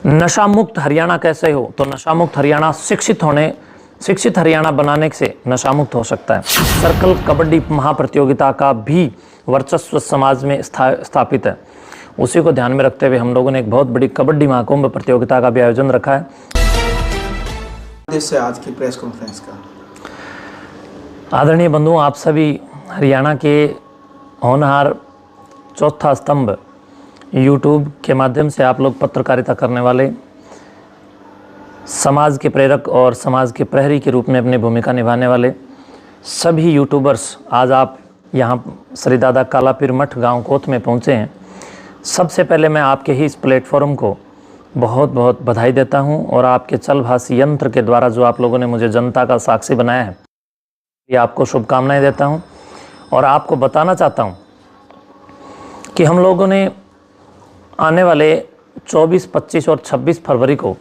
नशा मुक्त हरियाणा कैसे हो? तो नशा मुक्त हरियाणा शिक्षित हरियाणा बनाने से नशा मुक्त हो सकता है। सर्कल कबड्डी महाप्रतियोगिता का भी वर्चस्व समाज में स्थापित है। उसी को ध्यान में रखते हुए हम लोगों ने एक बहुत बड़ी कबड्डी महाकुंभ प्रतियोगिता का भी आयोजन रखा है। से आज की प्रेस कॉन्फ्रेंस का आदरणीय बंधुओं, आप सभी हरियाणा के होनहार चौथा स्तंभ यूट्यूब के माध्यम से आप लोग पत्रकारिता करने वाले, समाज के प्रेरक और समाज के प्रहरी के रूप में अपनी भूमिका निभाने वाले सभी यूट्यूबर्स, आज आप यहाँ श्री दादा कालापीर मठ गांव कोत में पहुँचे हैं। सबसे पहले मैं आपके ही इस प्लेटफॉर्म को बहुत बहुत बधाई देता हूँ और आपके चलभाषी यंत्र के द्वारा जो आप लोगों ने मुझे जनता का साक्षी बनाया है, ये आपको शुभकामनाएं देता हूँ। और आपको बताना चाहता हूँ कि हम लोगों ने आने वाले 24, 25 और 26 फरवरी को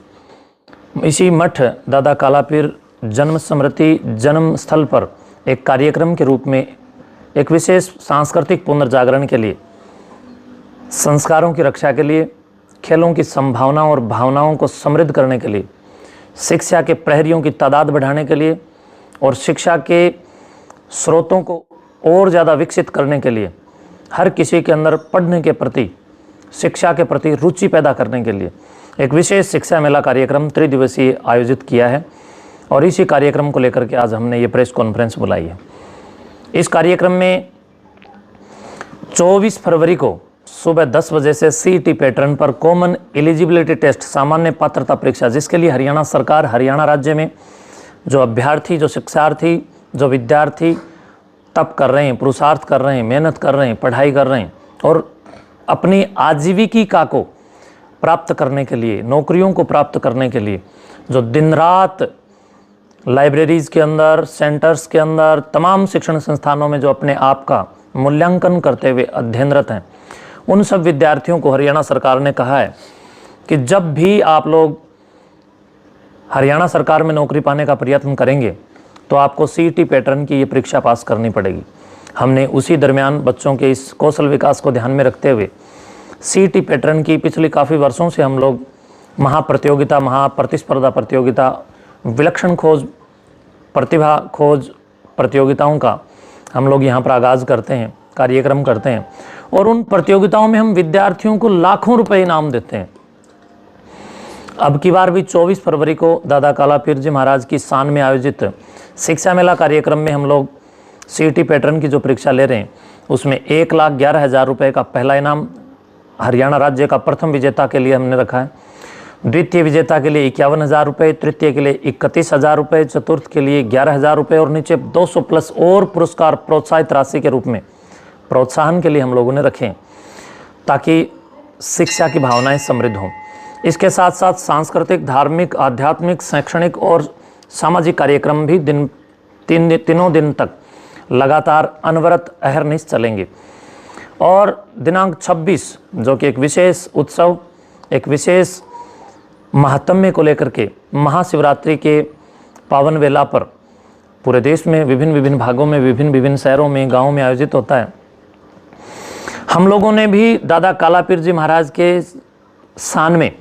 इसी मठ दादा कालापीर जन्म स्मृति जन्म स्थल पर एक कार्यक्रम के रूप में एक विशेष सांस्कृतिक पुनर्जागरण के लिए, संस्कारों की रक्षा के लिए, खेलों की संभावना और भावनाओं को समृद्ध करने के लिए, शिक्षा के प्रहरियों की तादाद बढ़ाने के लिए और शिक्षा के स्रोतों को और ज़्यादा विकसित करने के लिए, हर किसी के अंदर पढ़ने के प्रति, शिक्षा के प्रति रुचि पैदा करने के लिए एक विशेष शिक्षा मेला कार्यक्रम त्रिदिवसीय आयोजित किया है। और इसी कार्यक्रम को लेकर के आज हमने ये प्रेस कॉन्फ्रेंस बुलाई है। इस कार्यक्रम में 24 फरवरी को सुबह 10 बजे से CET पैटर्न पर कॉमन एलिजिबिलिटी टेस्ट, सामान्य पात्रता परीक्षा, जिसके लिए हरियाणा सरकार, हरियाणा राज्य में जो अभ्यर्थी, जो शिक्षार्थी, जो विद्यार्थी तप कर रहे हैं, पुरुषार्थ कर रहे हैं, मेहनत कर रहे हैं, पढ़ाई कर रहे हैं और अपनी आजीविका को प्राप्त करने के लिए, नौकरियों को प्राप्त करने के लिए जो दिन रात लाइब्रेरीज़ के अंदर, सेंटर्स के अंदर, तमाम शिक्षण संस्थानों में जो अपने आप का मूल्यांकन करते हुए अध्ययनरत हैं, उन सब विद्यार्थियों को हरियाणा सरकार ने कहा है कि जब भी आप लोग हरियाणा सरकार में नौकरी पाने का प्रयत्न करेंगे तो आपको CET पैटर्न की ये परीक्षा पास करनी पड़ेगी। हमने उसी दरमियान बच्चों के इस कौशल विकास को ध्यान में रखते हुए CET पैटर्न की पिछले काफ़ी वर्षों से हम लोग महाप्रतियोगिता, महाप्रतिस्पर्धा प्रतियोगिता, विलक्षण खोज, प्रतिभा खोज प्रतियोगिताओं का हम लोग यहाँ पर आगाज़ करते हैं, कार्यक्रम करते हैं और उन प्रतियोगिताओं में हम विद्यार्थियों को लाखों रुपए इनाम देते हैं। अब की बार भी 24 फरवरी को दादा कालापीर जी महाराज की शान में आयोजित शिक्षा मेला कार्यक्रम में हम लोग CET पैटर्न की जो परीक्षा ले रहे हैं उसमें 1,11,000 रुपये का पहला इनाम हरियाणा राज्य का प्रथम विजेता के लिए हमने रखा है, द्वितीय विजेता के लिए 51,000 रुपये, तृतीय के लिए 31,000 रुपये, चतुर्थ के लिए 11,000 रुपये और नीचे 200 प्लस और पुरस्कार प्रोत्साहित राशि के रूप में प्रोत्साहन के लिए हम लोगों ने रखे ताकि शिक्षा की भावनाएं समृद्ध हों। इसके साथ साथ सांस्कृतिक, धार्मिक, आध्यात्मिक, शैक्षणिक और सामाजिक कार्यक्रम भी तीनों दिन तक लगातार अनवरत अहरनिश चलेंगे। और दिनांक 26 जो कि एक विशेष उत्सव, एक विशेष महात्म्य को लेकर के महाशिवरात्रि के पावन वेला पर पूरे देश में विभिन्न भागों में, विभिन्न शहरों में, गाँव में आयोजित होता है। हम लोगों ने भी दादा कालापीर जी महाराज के शान में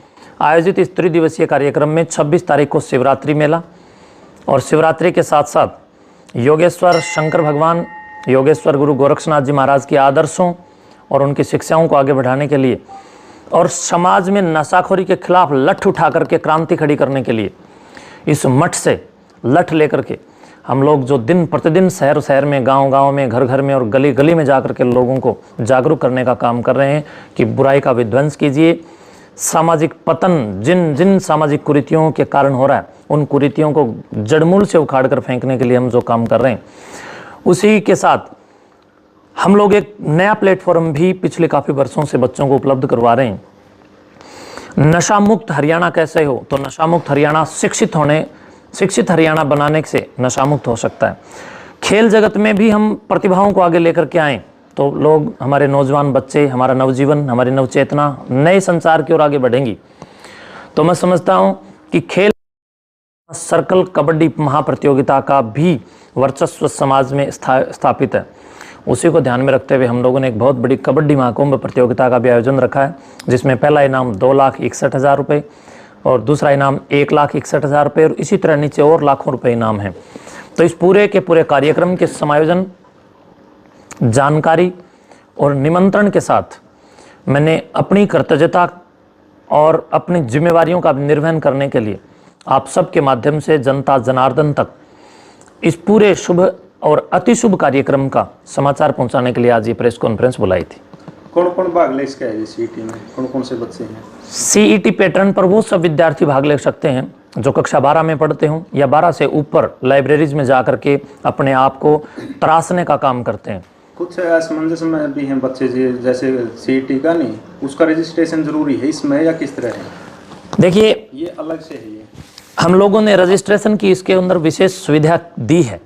आयोजित इस त्रिदिवसीय कार्यक्रम में 26 तारीख को शिवरात्रि मेला और शिवरात्रि के साथ साथ योगेश्वर शंकर भगवान, योगेश्वर गुरु गोरक्षनाथ जी महाराज के आदर्शों और उनकी शिक्षाओं को आगे बढ़ाने के लिए और समाज में नशाखोरी के खिलाफ लठ उठा करके क्रांति खड़ी करने के लिए इस मठ से लठ लेकर के हम लोग जो दिन प्रतिदिन शहर में, गांव में, घर में और गली में जाकर के लोगों को जागरूक करने का काम कर रहे हैं कि बुराई का विध्वंस कीजिए। सामाजिक पतन जिन सामाजिक कुरीतियों के कारण हो रहा है, उन कुरीतियों को जड़मूल से उखाड़ कर फेंकने के लिए हम जो काम कर रहे हैं, उसी के साथ हम लोग एक नया प्लेटफॉर्म भी पिछले काफ़ी वर्षों से बच्चों को उपलब्ध करवा रहे हैं। नशा मुक्त हरियाणा कैसे हो? तो नशा मुक्त हरियाणा शिक्षित हरियाणा बनाने से नशा मुक्त हो सकता है। खेल जगत में भी हम प्रतिभाओं को आगे लेकर के आएँ तो लोग, हमारे नौजवान बच्चे, हमारा नवजीवन, हमारी नवचेतना नए संसार की ओर आगे बढ़ेंगी। तो मैं समझता हूँ कि खेल सर्कल कबड्डी महाप्रतियोगिता का भी वर्चस्व समाज में स्थापित है। उसी को ध्यान में रखते हुए हम लोगों ने एक बहुत बड़ी कबड्डी महाकुंभ प्रतियोगिता का भी आयोजन रखा है, जिसमें पहला इनाम 2,61,000 रुपये, और दूसरा इनाम 1,61,000 रुपये और इसी तरह नीचे और लाखों रुपए इनाम हैं। तो इस पूरे के पूरे कार्यक्रम के समायोजन, जानकारी और निमंत्रण के साथ मैंने अपनी कर्तव्यता और अपनी जिम्मेवारियों का निर्वहन करने के लिए आप सबके माध्यम से जनता जनार्दन तक इस पूरे शुभ और अति शुभ कार्यक्रम का समाचार पहुंचाने के लिए आज ये प्रेस कॉन्फ्रेंस बुलाई थी। कौन कौन भाग ले इसका है सीईटी में, कौन कौन से बच्चे हैं? सीईटी पैटर्न पर वो सब विद्यार्थी भाग ले सकते हैं जो कक्षा 12 में पढ़ते हों या 12 से ऊपर लाइब्रेरीज में जा करके अपने आप को तराशने का काम करते हैं। कुछ असमंजस में भी हैं बच्चे जैसे सीईटी का नहीं, उसका रजिस्ट्रेशन जरूरी है इसमें या किस तरह है? देखिए, ये अलग से है। ये हम लोगों ने रजिस्ट्रेशन की इसके अंदर विशेष सुविधा दी है।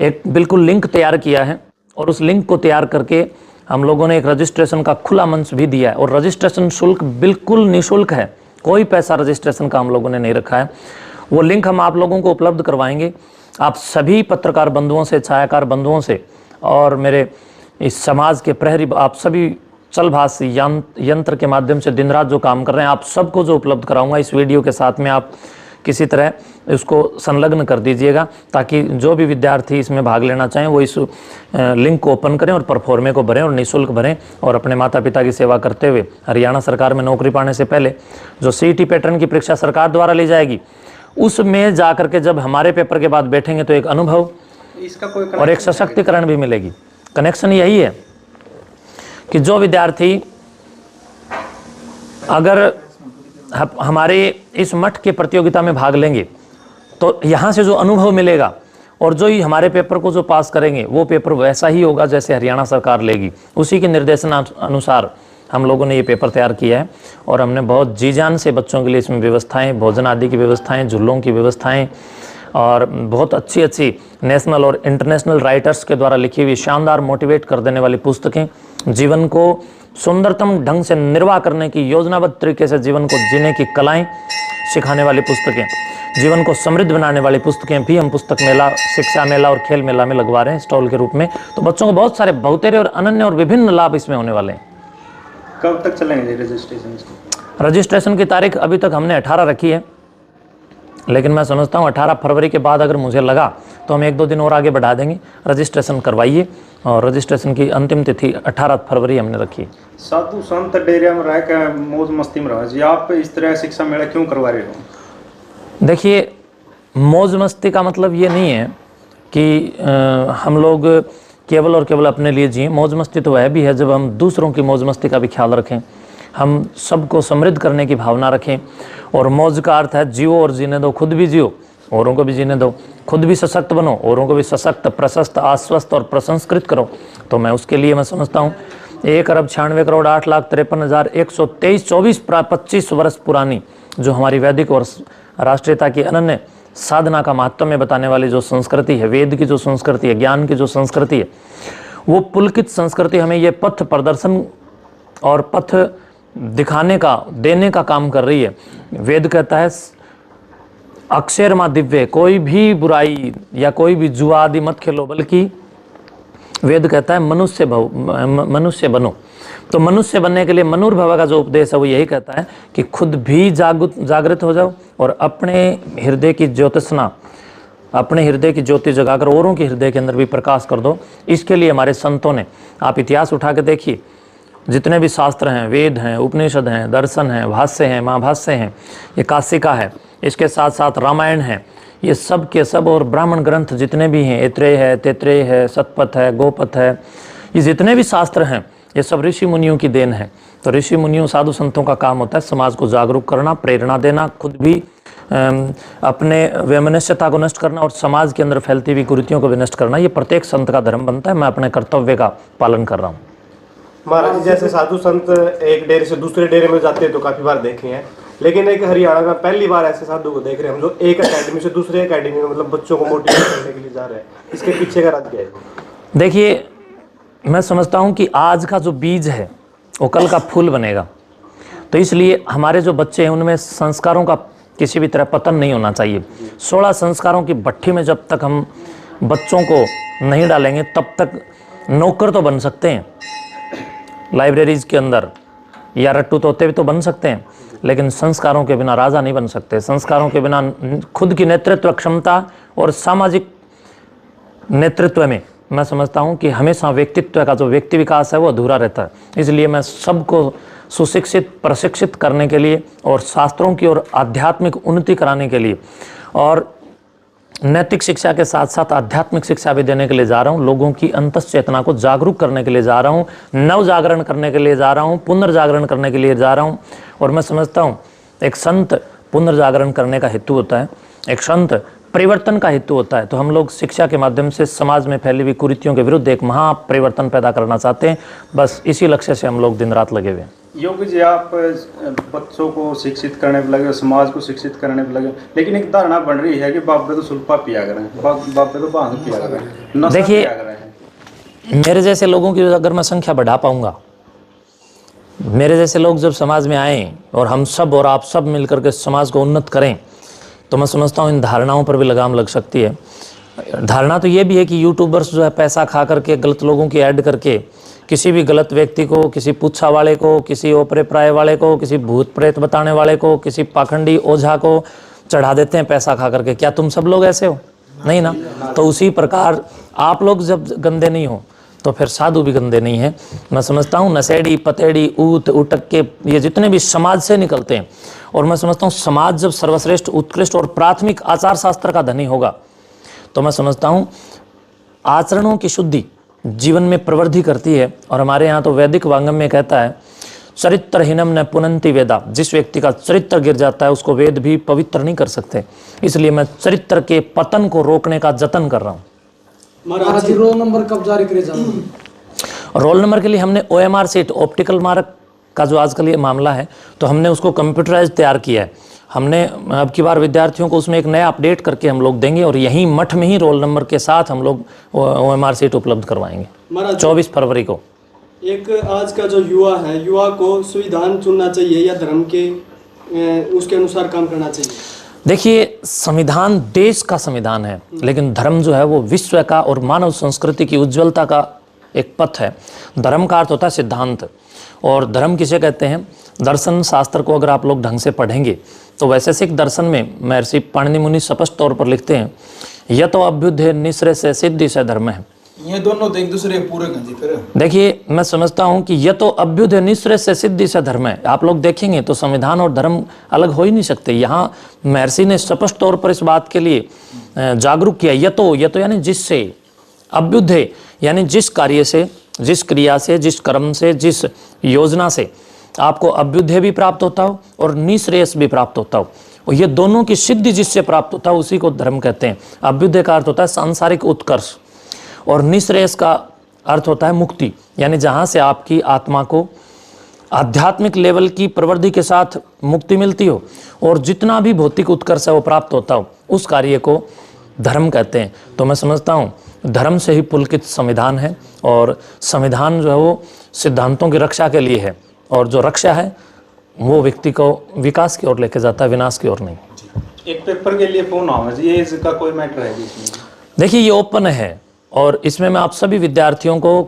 एक बिल्कुल लिंक तैयार किया है और उस लिंक को तैयार करके हम लोगों ने एक रजिस्ट्रेशन का खुला मंच भी दिया है और रजिस्ट्रेशन शुल्क बिल्कुल निःशुल्क है, कोई पैसा रजिस्ट्रेशन का हम लोगों ने नहीं रखा है। वो लिंक हम आप लोगों को उपलब्ध करवाएंगे। आप सभी पत्रकार बंधुओं से, छायाकार बंधुओं से और मेरे इस समाज के प्रहरी, आप सभी चलभाष यंत्र के माध्यम से दिन रात जो काम कर रहे हैं, आप सबको जो उपलब्ध कराऊंगा इस वीडियो के साथ में, आप किसी तरह इसको संलग्न कर दीजिएगा ताकि जो भी विद्यार्थी इसमें भाग लेना चाहें वो इस लिंक को ओपन करें और परफॉर्मे को भरें और निःशुल्क भरें और अपने माता पिता की सेवा करते हुए हरियाणा सरकार में नौकरी पाने से पहले जो सीईटी पैटर्न की परीक्षा सरकार द्वारा ली जाएगी उसमें जा करके जब हमारे पेपर के बाद बैठेंगे तो एक अनुभव इसका कोई और एक सशक्तिकरण भी मिलेगी। कनेक्शन यही है कि जो विद्यार्थी अगर हमारे इस मठ के प्रतियोगिता में भाग लेंगे तो यहाँ से जो अनुभव मिलेगा और जो ही हमारे पेपर को जो पास करेंगे वो पेपर वैसा ही होगा जैसे हरियाणा सरकार लेगी। उसी के निर्देशन अनुसार हम लोगों ने ये पेपर तैयार किया है और हमने बहुत जी जान से बच्चों के लिए इसमें व्यवस्थाएं, भोजन आदि की व्यवस्थाएं, झूलों की व्यवस्थाएं और बहुत अच्छी अच्छी नेशनल और इंटरनेशनल राइटर्स के द्वारा लिखी हुई शानदार मोटिवेट कर देने वाली पुस्तकें, जीवन को सुंदरतम ढंग से निर्वाह करने की योजनाबद्ध तरीके से जीवन को जीने की कलाएं सिखाने वाली पुस्तकें, जीवन को समृद्ध बनाने वाली पुस्तकें भी हम पुस्तक मेला, शिक्षा मेला और खेल मेला में लगवा रहे हैं स्टॉल के रूप में। तो बच्चों को बहुत सारे बहुतेरे और अनन्य और विभिन्न लाभ इसमें होने वाले हैं। कब तक चलेंगे रजिस्ट्रेशन? रजिस्ट्रेशन की तारीख अभी तक हमने 18 रखी है, लेकिन मैं समझता हूँ 18 फरवरी के बाद अगर मुझे लगा तो हम 1-2 दिन और आगे बढ़ा देंगे। रजिस्ट्रेशन करवाइए और रजिस्ट्रेशन की अंतिम तिथि 18 फरवरी हमने रखी। साधु संत डेरे में रह कर मौज मस्ती में रहो जी, आप इस तरह शिक्षा मेला क्यों करवा रहे हो? देखिए, मौज मस्ती का मतलब ये नहीं है कि हम लोग केवल और केवल अपने लिए जिए। मौज मस्ती तो वह भी है जब हम दूसरों की मौज मस्ती का भी ख्याल रखें, हम सबको समृद्ध करने की भावना रखें। और मौज का अर्थ है जियो और जीने दो, खुद भी जियो औरों को भी जीने दो, खुद भी सशक्त बनो, औरों को भी सशक्त, प्रशस्त, आश्वस्त और प्रसंस्कृत करो। तो मैं उसके लिए मैं समझता हूँ 1,96,08,53,123 वर्ष पुरानी जो हमारी वैदिक और राष्ट्रीयता की अनन्य साधना का महत्व में बताने वाली जो संस्कृति है, वेद की जो संस्कृति है, ज्ञान की जो संस्कृति है, वो पुलकित संस्कृति हमें ये पथ प्रदर्शन और पथ दिखाने का, देने का काम कर रही है। वेद कहता है अक्षर मां दिव्य, कोई भी बुराई या कोई भी जुआ आदि मत खेलो, बल्कि वेद कहता है मनुष्य बनो। तो मनुष्य बनने के लिए मनुर्भव का जो उपदेश है वो यही कहता है कि खुद भी जागृत हो जाओ और अपने हृदय की ज्योतिषना, अपने हृदय की ज्योति जगाकर औरों के हृदय के अंदर भी प्रकाश कर दो। इसके लिए हमारे संतों ने, आप इतिहास उठा के देखिए, जितने भी शास्त्र हैं, वेद हैं, उपनिषद हैं, दर्शन हैं, भाष्य हैं, महाभाष्य हैं, ये काशिका है, इसके साथ साथ रामायण है, ये सब के सब और ब्राह्मण ग्रंथ जितने भी हैं, ऐत्रेय है, तैत्रेय है, सतपथ है, गोपथ है, ये जितने भी शास्त्र हैं ये सब ऋषि मुनियों की देन है। तो ऋषि मुनियों, साधु संतों का काम होता है समाज को जागरूक करना, प्रेरणा देना, खुद भी अपने वैमनस्यता को नष्ट करना और समाज के अंदर फैलती हुई कुरीतियों को भी नष्ट करना। ये प्रत्येक संत का धर्म बनता है। मैं अपने कर्तव्य का पालन कर रहा हूँ। महाराज, जैसे साधु संत एक डेरे से दूसरे डेरे में जाते हैं तो काफी बार देखे हैं, लेकिन एक हरियाणा में पहली बार ऐसे साधु को देख रहे हैं हम जो एक एकेडमी से दूसरे एकेडमी में मतलब बच्चों को मोटिवेट करने के लिए जा रहे हैं। इसके पीछे का राज क्या है? देखिए, मैं समझता हूँ कि आज का जो बीज है वो कल का फूल बनेगा। तो इसलिए हमारे जो बच्चे हैं उनमें संस्कारों का किसी भी तरह पतन नहीं होना चाहिए। 16 संस्कारों की भट्ठी में जब तक हम बच्चों को नहीं डालेंगे तब तक नौकर तो बन सकते हैं लाइब्रेरीज के अंदर, या रट्टू तोते भी तो बन सकते हैं, लेकिन संस्कारों के बिना राजा नहीं बन सकते। संस्कारों के बिना खुद की नेतृत्व क्षमता और सामाजिक नेतृत्व में मैं समझता हूं कि हमेशा व्यक्तित्व का जो व्यक्ति विकास है वो अधूरा रहता है। इसलिए मैं सबको सुशिक्षित प्रशिक्षित करने के लिए और शास्त्रों की ओर आध्यात्मिक उन्नति कराने के लिए और नैतिक शिक्षा के साथ साथ आध्यात्मिक शिक्षा भी देने के लिए जा रहा हूँ। लोगों की अंतःचेतना को जागरूक करने के लिए जा रहा हूँ, नव जागरण करने के लिए जा रहा हूँ, पुनर्जागरण करने के लिए जा रहा हूँ। और मैं समझता हूँ एक संत पुनर्जागरण करने का हेतु होता है, एक संत परिवर्तन का हेतु होता है। तो हम लोग शिक्षा के माध्यम से समाज में फैली हुई कुरीतियों के विरुद्ध एक महापरिवर्तन पैदा करना चाहते हैं। बस इसी लक्ष्य से हम लोग दिन रात लगे हुए हैं। योगी जी, आप बच्चों को शिक्षित करने पर लगे, समाज को शिक्षित करने पर लगे, लेकिन एक धारणा बन रही है कि बाप पे तो सुल्फा पिया करें, बाप पे तो भांग पिया करें, नशा देखिए, पिया करें। मेरे जैसे लोगों की अगर मैं संख्या बढ़ा पाऊंगा, मेरे जैसे लोग जब समाज में आए और हम सब और आप सब मिलकर के समाज को उन्नत करें, तो मैं समझता हूँ इन धारणाओं पर भी लगाम लग सकती है। धारणा तो ये भी है कि यूट्यूबर्स जो है पैसा खा करके गलत लोगों की ऐड करके किसी भी गलत व्यक्ति को, किसी पुच्छा वाले को, किसी ओपरे प्राय वाले को, किसी भूत प्रेत बताने वाले को, किसी पाखंडी ओझा को चढ़ा देते हैं पैसा खा करके। क्या तुम सब लोग ऐसे हो? नहीं ना। तो उसी प्रकार आप लोग जब गंदे नहीं हो तो फिर साधु भी गंदे नहीं है। मैं समझता हूँ नशेड़ी, पतेड़ी, ऊत, उटक के ये जितने भी समाज से निकलते हैं, और मैं समझता हूँ समाज जब सर्वश्रेष्ठ, उत्कृष्ट और प्राथमिक आचार शास्त्र का धनी होगा तो मैं समझता हूँ आचरणों की शुद्धि जीवन में प्रवृद्धि करती है। और हमारे यहाँ तो वैदिक वांगम में कहता है चरित्रहीनम न पुनंति वेदा। जिस व्यक्ति का चरित्र गिर जाता है उसको वेद भी पवित्र नहीं कर सकते। इसलिए मैं चरित्र के पतन को रोकने का जतन कर रहा हूँ। महाराज जी, रोल नंबर कब जारी करे जाएंगे? रोल नंबर के लिए हमने OMR सीट, ऑप्टिकल मार्क का जो आजकल ये मामला है, तो हमने उसको कंप्यूटराइज तैयार किया है। हमने अब की बार विद्यार्थियों को उसमें एक नया अपडेट करके हम लोग देंगे और यहीं मठ में ही रोल नंबर के साथ हम लोग OMR सीट उपलब्ध करवाएंगे 24 फरवरी को। एक आज का जो युवा है, युवा को संविधान चुनना चाहिए या धर्म के उसके अनुसार काम करना चाहिए? देखिए, संविधान देश का संविधान है, लेकिन धर्म जो है वो विश्व का और मानव संस्कृति की उज्ज्वलता का एक पथ है। धर्म का अर्थ होता है सिद्धांत, और धर्म किसे कहते हैं? दर्शन शास्त्र को अगर आप लोग ढंग से पढ़ेंगे तो वैशेषिक दर्शन में महर्षि पाणिनि मुनि स्पष्ट तौर पर लिखते हैं यतो अभ्युदय निश्रेय से सिद्धि से धर्म है। ये दोनों तो एक दूसरे के पूरक हैं जी। फिर देखिए, मैं समझता हूं कि यतो अभ्युदय निश्रेय से सिद्धि से धर्म है। आप लोग देखेंगे तो संविधान और धर्म अलग हो ही नहीं सकते। यहाँ महर्षि ने स्पष्ट तौर पर इस बात के लिए जागरूक किया। यतो यानी जिससे, अभ्युदय यानी जिस कार्य से, जिस क्रिया से, जिस कर्म से, जिस योजना से आपको अभ्युदय भी प्राप्त होता हो और निश्रेयस भी प्राप्त होता हो, और ये दोनों की सिद्धि जिससे प्राप्त होता है उसी को धर्म कहते हैं। अभ्युदय का अर्थ होता है सांसारिक उत्कर्ष और निश्रेयस का अर्थ होता है मुक्ति, यानी जहाँ से आपकी आत्मा को आध्यात्मिक लेवल की प्रवृत्ति के साथ मुक्ति मिलती हो और जितना भी भौतिक उत्कर्ष है वो प्राप्त होता हो, उस कार्य को धर्म कहते हैं। तो मैं समझता हूँ धर्म से ही पुलकित संविधान है, और संविधान जो है वो सिद्धांतों की रक्षा के लिए है, और जो रक्षा है वो व्यक्ति को विकास की ओर लेके जाता है, विनाश की ओर नहीं। एक पेपर के लिए फोन आवा जी, ये इसका कोई मैटर है इसमें? देखिए, ये ओपन है और इसमें मैं आप सभी विद्यार्थियों को,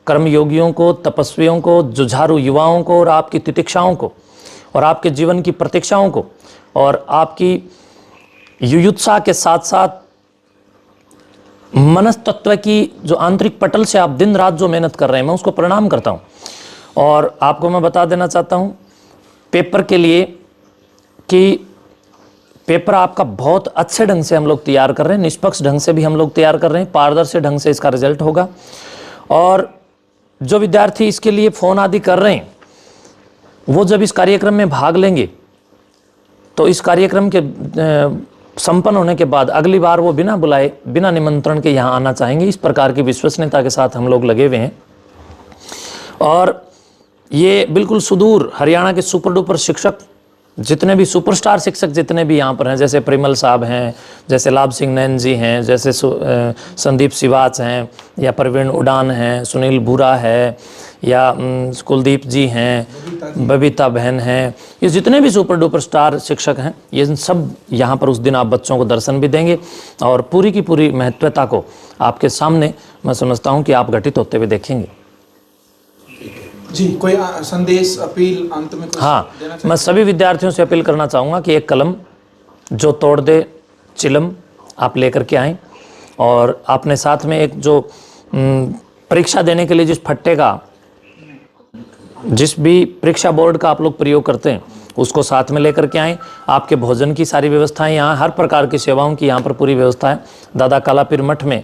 कर्मयोगियों को, तपस्वियों को, जुझारू युवाओं को और आपकी तितिक्षाओं को और आपके जीवन की प्रतीक्षाओं को और आपकी युयुत्सा के साथ साथ मनस्तत्व की जो आंतरिक पटल से आप दिन रात जो मेहनत कर रहे हैं, मैं उसको प्रणाम करता हूं। और आपको मैं बता देना चाहता हूं पेपर के लिए कि पेपर आपका बहुत अच्छे ढंग से हम लोग तैयार कर रहे हैं, निष्पक्ष ढंग से भी हम लोग तैयार कर रहे हैं, पारदर्शी ढंग से इसका रिजल्ट होगा। और जो विद्यार्थी इसके लिए फ़ोन आदि कर रहे हैं वो जब इस कार्यक्रम में भाग लेंगे तो इस कार्यक्रम के संपन्न होने के बाद अगली बार वो बिना बुलाए, बिना निमंत्रण के यहाँ आना चाहेंगे। इस प्रकार की विश्वसनीयता के साथ हम लोग लगे हुए हैं। और ये बिल्कुल सुदूर हरियाणा के सुपर डुपर शिक्षक, जितने भी सुपरस्टार शिक्षक जितने भी यहाँ पर हैं, जैसे परिमल साहब हैं, जैसे लाभ सिंह नैन जी हैं, जैसे संदीप सिवाच हैं, या प्रवीण उड़ान हैं, सुनील भूरा है, या कुलदीप जी हैं, बबीता बहन हैं, ये जितने भी सुपर डुपर स्टार शिक्षक हैं, ये सब यहाँ पर उस दिन आप बच्चों को दर्शन भी देंगे और पूरी की पूरी महत्वता को आपके सामने मैं समझता हूँ कि आप घटित होते हुए देखेंगे। जी, कोई संदेश, अपील अंत में कुछ हाँ, देना मैं सभी विद्यार्थियों से अपील करना चाहूँगा कि एक कलम जो तोड़ दे चिलम आप लेकर के आएँ, और अपने साथ में एक जो परीक्षा देने के लिए जिस फट्टे का, जिस भी परीक्षा बोर्ड का आप लोग प्रयोग करते हैं उसको साथ में लेकर के आएँ। आपके भोजन की सारी व्यवस्थाएं यहाँ, हर प्रकार की सेवाओं की यहाँ पर पूरी व्यवस्था है। दादा कालापीर मठ में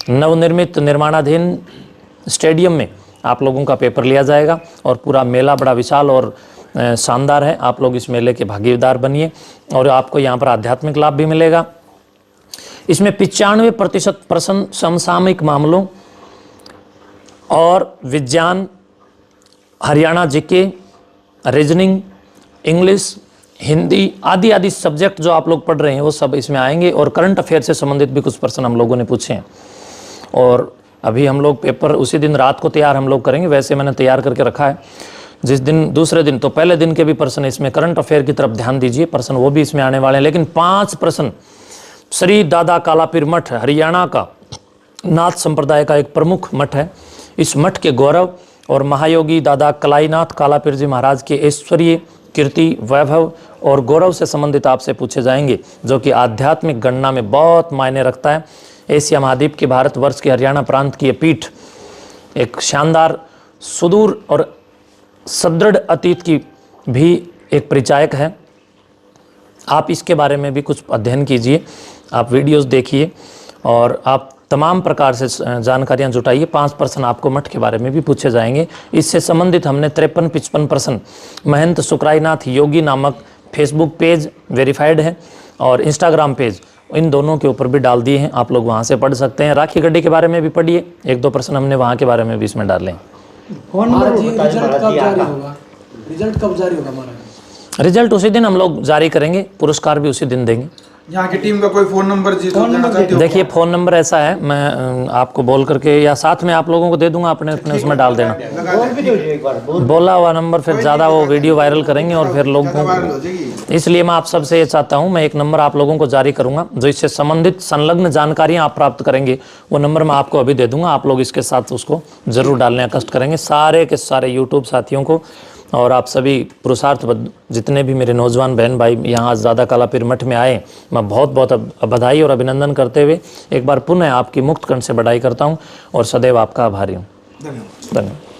नवनिर्मित निर्माणाधीन स्टेडियम में आप लोगों का पेपर लिया जाएगा, और पूरा मेला बड़ा विशाल और शानदार है। आप लोग इस मेले के भागीदार बनिए, और आपको यहाँ पर आध्यात्मिक लाभ भी मिलेगा। इसमें 95% समसामयिक मामलों और विज्ञान, Haryana GK, reasoning, English, Hindi आदि आदि सब्जेक्ट जो आप लोग पढ़ रहे हैं वो सब इसमें आएंगे, और करंट अफेयर से संबंधित भी कुछ प्रश्न हम लोगों ने पूछे हैं। और अभी हम लोग पेपर उसी दिन रात को तैयार हम लोग करेंगे, वैसे मैंने तैयार करके रखा है। जिस दिन दूसरे दिन, तो पहले दिन के भी प्रश्न इसमें करंट अफेयर की तरफ ध्यान दीजिए, प्रश्न वो भी इसमें आने वाले हैं। लेकिन 5 प्रश्न श्री दादा कालापीर मठ हरियाणा का नाथ संप्रदाय का एक प्रमुख मठ है। इस मठ के गौरव और महायोगी दादा कलाईनाथ कालापीर जी महाराज के ऐश्वर्य, कीर्ति, वैभव और गौरव से संबंधित आपसे पूछे जाएंगे, जो कि आध्यात्मिक गणना में बहुत मायने रखता है। एशिया महाद्वीप के भारतवर्ष के हरियाणा प्रांत की ये पीठ एक शानदार, सुदूर और सुदृढ़ अतीत की भी एक परिचायक है। आप इसके बारे में भी कुछ अध्ययन कीजिए, आप वीडियोस देखिए, और आप तमाम प्रकार से जानकारियां जुटाइए। 5% आपको मठ के बारे में भी पूछे जाएंगे। इससे संबंधित हमने 53-55% महंत सुकराईनाथ योगी नामक फेसबुक पेज वेरीफाइड है, और इंस्टाग्राम पेज, इन दोनों के ऊपर भी डाल दिए हैं। आप लोग वहाँ से पढ़ सकते हैं। राखी गड्ढे के बारे में भी पढ़िए, 1-2 प्रश्न हमने वहाँ के बारे में भी इसमें डाले हैं। रिजल्ट कब जारी होगा हमारा? रिजल्ट उसी दिन हम लोग जारी करेंगे, पुरस्कार भी उसी दिन देंगे। यहाँ की टीम का कोई फ़ोन नंबर देखिए, फ़ोन नंबर ऐसा है, मैं आपको बोल करके या साथ में आप लोगों को दे दूंगा, अपने उसमें डाल देना। बोला हुआ नंबर फिर ज़्यादा वो वीडियो वायरल करेंगे और फिर लोग, इसलिए मैं आप सबसे ये चाहता हूँ, मैं एक नंबर आप लोगों को जारी करूँगा, जो इससे संबंधित संलग्न जानकारियाँ आप प्राप्त करेंगे। वो नंबर मैं आपको अभी दे दूँगा, आप लोग इसके साथ उसको ज़रूर डालने का कष्ट करेंगे, सारे के सारे यूट्यूब साथियों को। और आप सभी पुरुषार्थ जितने भी मेरे नौजवान बहन भाई यहाँ आज दादा कालापीर मठ में आए, मैं बहुत बहुत बधाई और अभिनंदन करते हुए एक बार पुनः आपकी मुक्त कंठ से बधाई करता हूँ, और सदैव आपका आभारी हूँ। धन्यवाद। धन्यवाद।